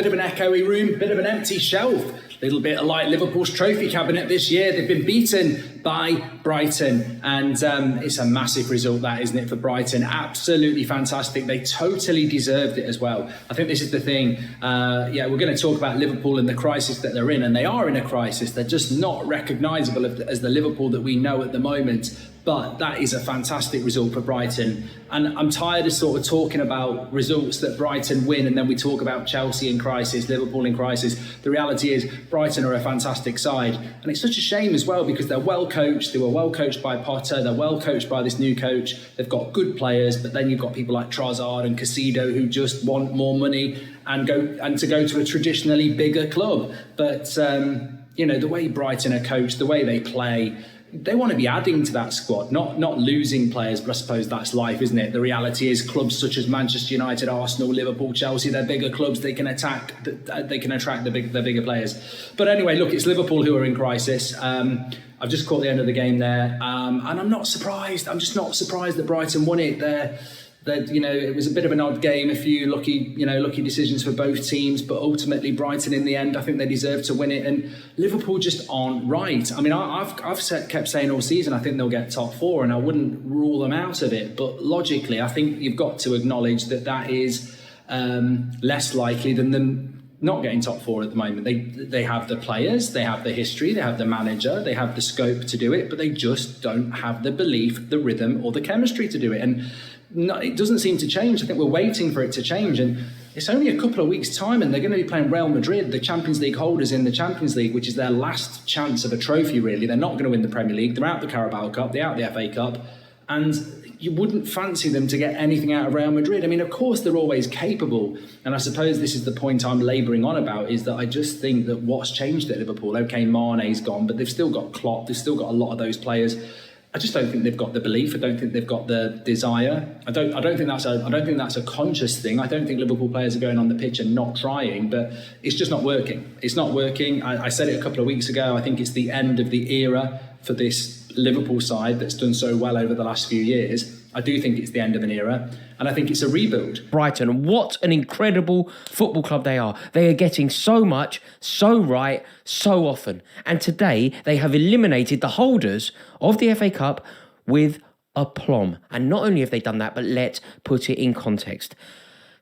bit of an echoey room, bit of an empty shelf. A little bit like Liverpool's trophy cabinet this year. They've been beaten by Brighton, and it's a massive result, that, isn't it, for Brighton? Absolutely fantastic. They totally deserved it as well. I think this is the thing. We're going to talk about Liverpool and the crisis that they're in, and they are in a crisis. They're just not recognisable as the Liverpool that we know at the moment. But that is a fantastic result for Brighton. And I'm tired of sort of talking about results that Brighton win and then we talk about Chelsea in crisis, Liverpool in crisis. The reality is Brighton are a fantastic side. And it's such a shame as well because they're well coached. They were well coached by Potter. They're well coached by this new coach. They've got good players. But then you've got people like Trossard and Caicedo who just want more money and to go to a traditionally bigger club. But, the way Brighton are coached, the way they play, they want to be adding to that squad, not losing players, but I suppose that's life, isn't it? The reality is clubs such as Manchester United, Arsenal, Liverpool, Chelsea, they're bigger clubs. They can attract the bigger players. But anyway, look, it's Liverpool who are in crisis. I've just caught the end of the game there, and I'm not surprised. I'm just not surprised that Brighton won it. It was a bit of an odd game, a few lucky decisions for both teams, but ultimately Brighton in the end, I think they deserve to win it, and Liverpool just aren't right. I mean, I've kept saying all season I think they'll get top four, and I wouldn't rule them out of it, but logically I think you've got to acknowledge that is less likely than them not getting top four at the moment. They have the players, they have the history, they have the manager, they have the scope to do it, but they just don't have the belief, the rhythm, or the chemistry to do it. And no, it doesn't seem to change. I think we're waiting for it to change, and it's only a couple of weeks' time, and they're going to be playing Real Madrid, the Champions League holders in the Champions League, which is their last chance of a trophy, really. They're not going to win the Premier League. They're out the Carabao Cup, they're out the FA Cup, and you wouldn't fancy them to get anything out of Real Madrid. I mean, of course, they're always capable, and I suppose this is the point I'm labouring on about, is that I just think that what's changed at Liverpool, OK, Mane's gone, but they've still got Klopp, they've still got a lot of those players. I just don't think they've got the belief. I don't think they've got the desire. I don't think that's a conscious thing. I don't think Liverpool players are going on the pitch and not trying, but it's just not working. It's not working. I said it a couple of weeks ago. I think it's the end of the era for this Liverpool side that's done so well over the last few years. I do think it's the end of an era, and I think it's a rebuild. Brighton, what an incredible football club they are. They are getting so much, so right, so often. And today, they have eliminated the holders of the FA Cup with aplomb. And not only have they done that, but let's put it in context.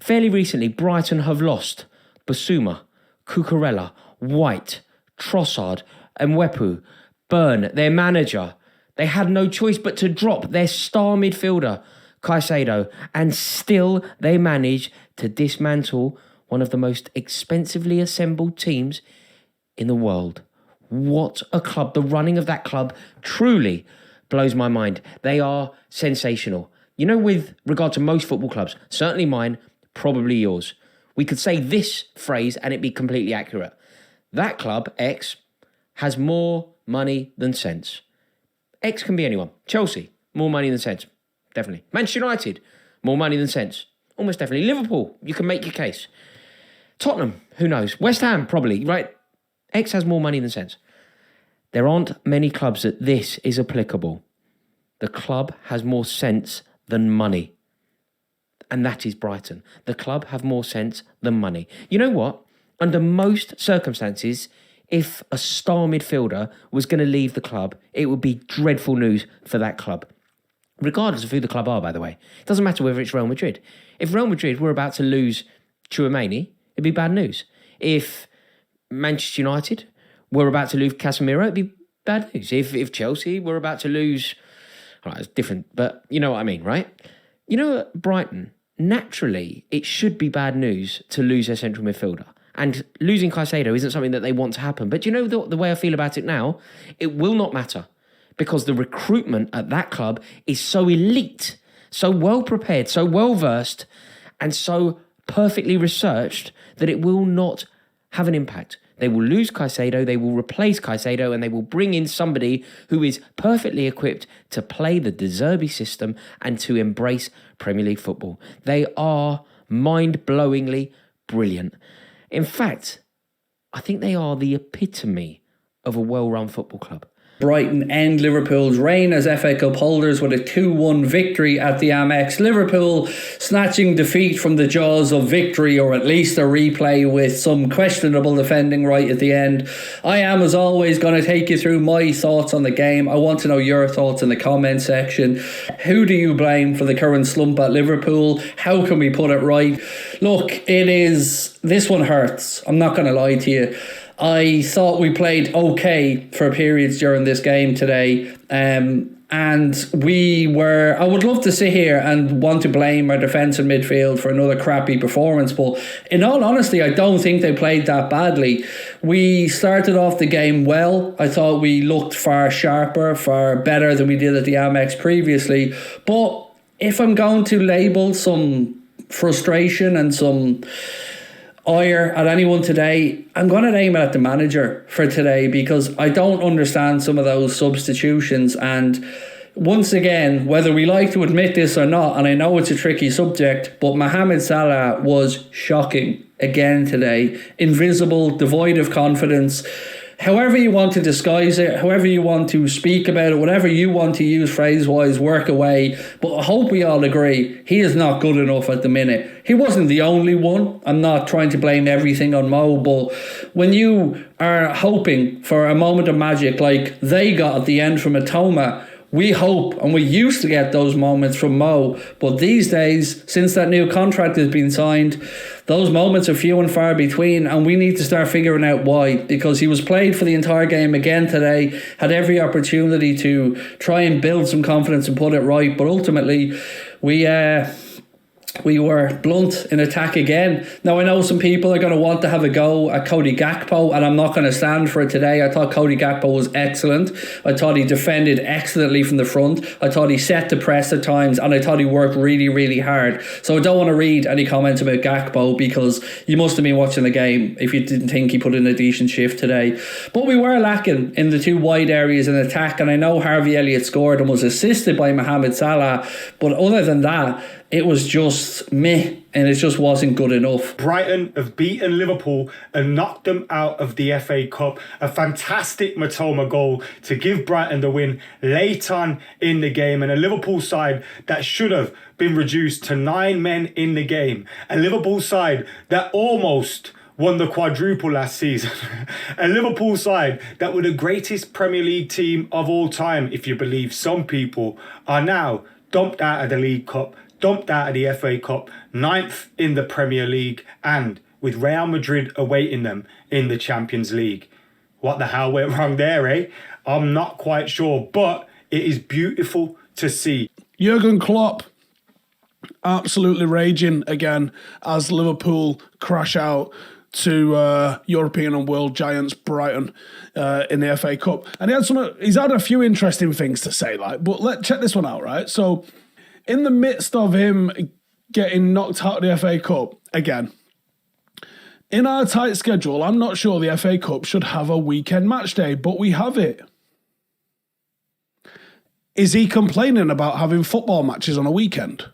Fairly recently, Brighton have lost Basuma, Cucurella, White, Trossard, and Mwepu, Byrne, their manager. They had no choice but to drop their star midfielder, Caicedo, and still they managed to dismantle one of the most expensively assembled teams in the world. What a club. The running of that club truly blows my mind. They are sensational. You know, with regard to most football clubs, certainly mine, probably yours, we could say this phrase and it'd be completely accurate. That club, X, has more money than sense. X can be anyone. Chelsea, more money than sense. Definitely. Manchester United, more money than sense. Almost definitely. Liverpool, you can make your case. Tottenham, who knows? West Ham, probably, right? X has more money than sense. There aren't many clubs that this is applicable. The club has more sense than money. And that is Brighton. The club have more sense than money. You know what? Under most circumstances, if a star midfielder was going to leave the club, it would be dreadful news for that club. Regardless of who the club are, by the way. It doesn't matter whether it's Real Madrid. If Real Madrid were about to lose Tchouaméni, it'd be bad news. If Manchester United were about to lose Casemiro, it'd be bad news. If Chelsea were about to lose... All right, it's different, but you know what I mean, right? You know, at Brighton, naturally, it should be bad news to lose their central midfielder. And losing Caicedo isn't something that they want to happen. But do you know the way I feel about it now? It will not matter. Because the recruitment at that club is so elite, so well prepared, so well versed, and so perfectly researched that it will not have an impact. They will lose Caicedo, they will replace Caicedo, and they will bring in somebody who is perfectly equipped to play the De Zerbi system and to embrace Premier League football. They are mind-blowingly brilliant. In fact, I think they are the epitome of a well-run football club. Brighton end Liverpool's reign as FA Cup holders with a 2-1 victory at the Amex. Liverpool snatching defeat from the jaws of victory, or at least a replay with some questionable defending right at the end. I am, as always, going to take you through my thoughts on the game. I want to know your thoughts in the comment section. Who do you blame for the current slump at Liverpool? How can we put it right? Look, this one hurts. I'm not going to lie to you. I thought we played okay for periods during this game today. And I would love to sit here and want to blame our defence and midfield for another crappy performance. But in all honesty, I don't think they played that badly. We started off the game well. I thought we looked far sharper, far better than we did at the Amex previously. But if I'm going to label some frustration and some ire at anyone today, I'm going to aim it at the manager for today, because I don't understand some of those substitutions. And once again, whether we like to admit this or not, and I know it's a tricky subject, but Mohamed Salah was shocking again today. Invisible, devoid of confidence. However you want to disguise it, however you want to speak about it, whatever you want to use phrase-wise, work away. But I hope we all agree, he is not good enough at the minute. He wasn't the only one. I'm not trying to blame everything on Mo, but when you are hoping for a moment of magic like they got at the end from Mitoma, we hope, and we used to get those moments from Mo, but these days, since that new contract has been signed, those moments are few and far between, and we need to start figuring out why, because he was played for the entire game again today, had every opportunity to try and build some confidence and put it right, but ultimately we were blunt in attack again. Now, I know some people are going to want to have a go at Cody Gakpo, and I'm not going to stand for it today. I thought Cody Gakpo was excellent. I thought he defended excellently from the front. I thought he set the press at times, and I thought he worked really, really hard. So I don't want to read any comments about Gakpo, because you must have been watching the game if you didn't think he put in a decent shift today. But we were lacking in the two wide areas in attack, and I know Harvey Elliott scored and was assisted by Mohamed Salah, but other than that, it was just meh, and it just wasn't good enough. Brighton have beaten Liverpool and knocked them out of the FA Cup. A fantastic Mitoma goal to give Brighton the win late on in the game, and a Liverpool side that should have been reduced to 9 men in the game. A Liverpool side that almost won the quadruple last season. A Liverpool side that were the greatest Premier League team of all time, if you believe some people, are now dumped out of the League Cup, dumped out of the FA Cup, 9th in the Premier League, and with Real Madrid awaiting them in the Champions League. What the hell went wrong there, eh? I'm not quite sure, but it is beautiful to see. Jurgen Klopp absolutely raging again as Liverpool crash out to European and world giants Brighton in the FA Cup. And he's had a few interesting things to say, but let's check this one out, right? So, in the midst of him getting knocked out of the FA Cup, again, in our tight schedule, I'm not sure the FA Cup should have a weekend match day, but we have it. Is he complaining about having football matches on a weekend?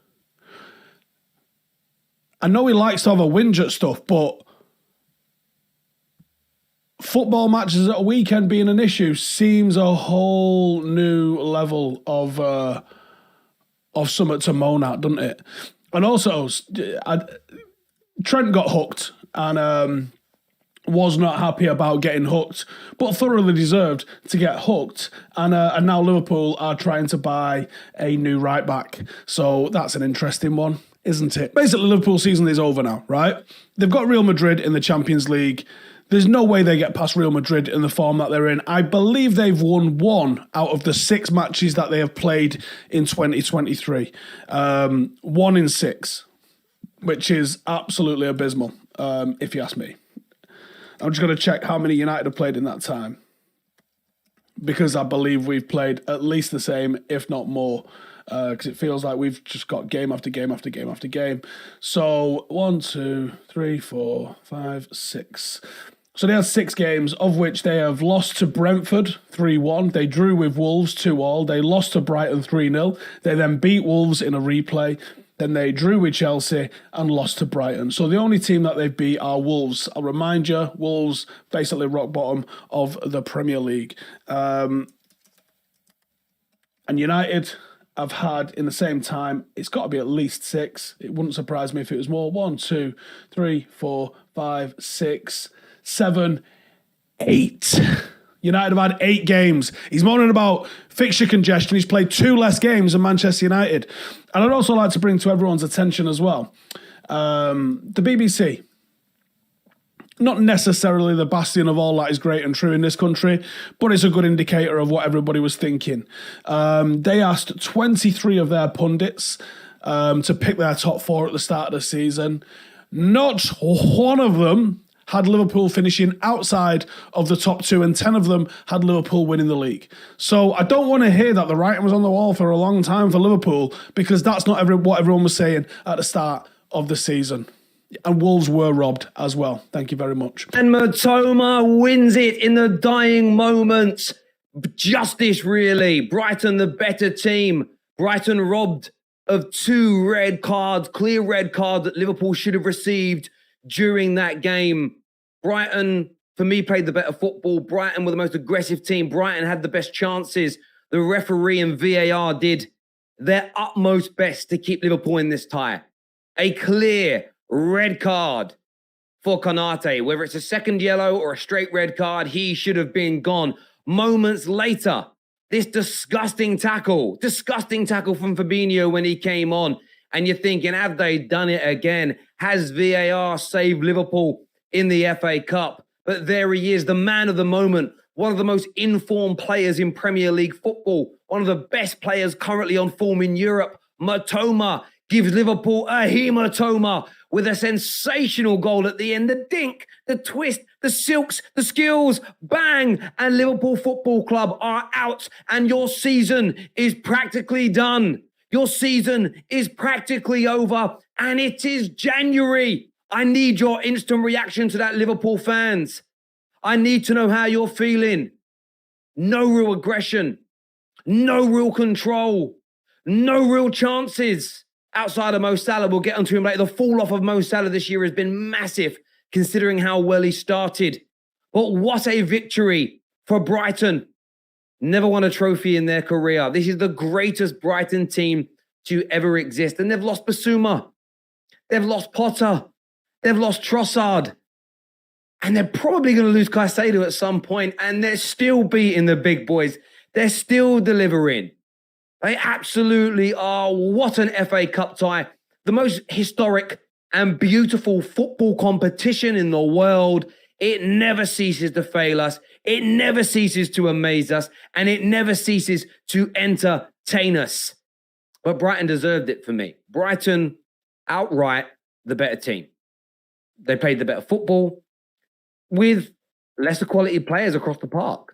I know he likes to have a whinge at stuff, but football matches at a weekend being an issue seems a whole new level of something to moan at, doesn't it? And also, Trent got hooked and was not happy about getting hooked, but thoroughly deserved to get hooked. And now Liverpool are trying to buy a new right back. So that's an interesting one, isn't it? Basically, Liverpool season is over now, right? They've got Real Madrid in the Champions League. There's no way they get past Real Madrid in the form that they're in. I believe they've won 1 out of the 6 matches that they have played in 2023. 1 in 6, which is absolutely abysmal, if you ask me. I'm just going to check how many United have played in that time, because I believe we've played at least the same, if not more, because it feels like we've just got game after game after game after game. So 1, 2, 3, 4, 5, 6. So they had 6 games, of which they have lost to Brentford 3-1. They drew with Wolves 2-2. They lost to Brighton 3-0. They then beat Wolves in a replay. Then they drew with Chelsea and lost to Brighton. So the only team that they beat are Wolves. I'll remind you, Wolves basically rock bottom of the Premier League. And United have had, in the same time, it's got to be at least 6. It wouldn't surprise me if it was more. 1, 2, 3, 4, 5, 6, 7, 8. United have had 8 games. He's moaning about fixture congestion. He's played 2 less games than Manchester United. And I'd also like to bring to everyone's attention as well, the BBC. Not necessarily the bastion of all that is great and true in this country, but it's a good indicator of what everybody was thinking. They asked 23 of their pundits to pick their top 4 at the start of the season. Not one of them had Liverpool finishing outside of the top 2, and 10 of them had Liverpool winning the league. So I don't want to hear that the writing was on the wall for a long time for Liverpool, because that's not what everyone was saying at the start of the season. And Wolves were robbed as well. Thank you very much. And Mitoma wins it in the dying moments. Justice, really. Brighton, the better team. Brighton robbed of 2 red cards, clear red cards that Liverpool should have received during that game. Brighton, for me, played the better football. Brighton were the most aggressive team. Brighton had the best chances. The referee and VAR did their utmost best to keep Liverpool in this tie. A clear red card for Konate. Whether it's a second yellow or a straight red card, he should have been gone. Moments later, this disgusting tackle from Fabinho when he came on. And you're thinking, have they done it again? Has VAR saved Liverpool in the FA Cup? But there he is, the man of the moment, one of the most informed players in Premier League football, one of the best players currently on form in Europe. Mitoma gives Liverpool a hematoma with a sensational goal at the end. The dink, the twist, the silks, the skills, bang, and Liverpool Football Club are out, and your season is practically done. Your season is practically over, and it is January. I need your instant reaction to that, Liverpool fans. I need to know how you're feeling. No real aggression, no real control, no real chances outside of Mo Salah. We'll get onto him later. The fall off of Mo Salah this year has been massive, considering how well he started. But what a victory for Brighton. Never won a trophy in their career. This is the greatest Brighton team to ever exist. And they've lost Basuma. They've lost Potter. They've lost Trossard. And they're probably going to lose Caicedo at some point. And they're still beating the big boys. They're still delivering. They absolutely are. What an FA Cup tie. The most historic and beautiful football competition in the world. It never ceases to fail us. It never ceases to amaze us. And it never ceases to entertain us. But Brighton deserved it for me. Brighton, outright, the better team. They played the better football with lesser quality players across the park.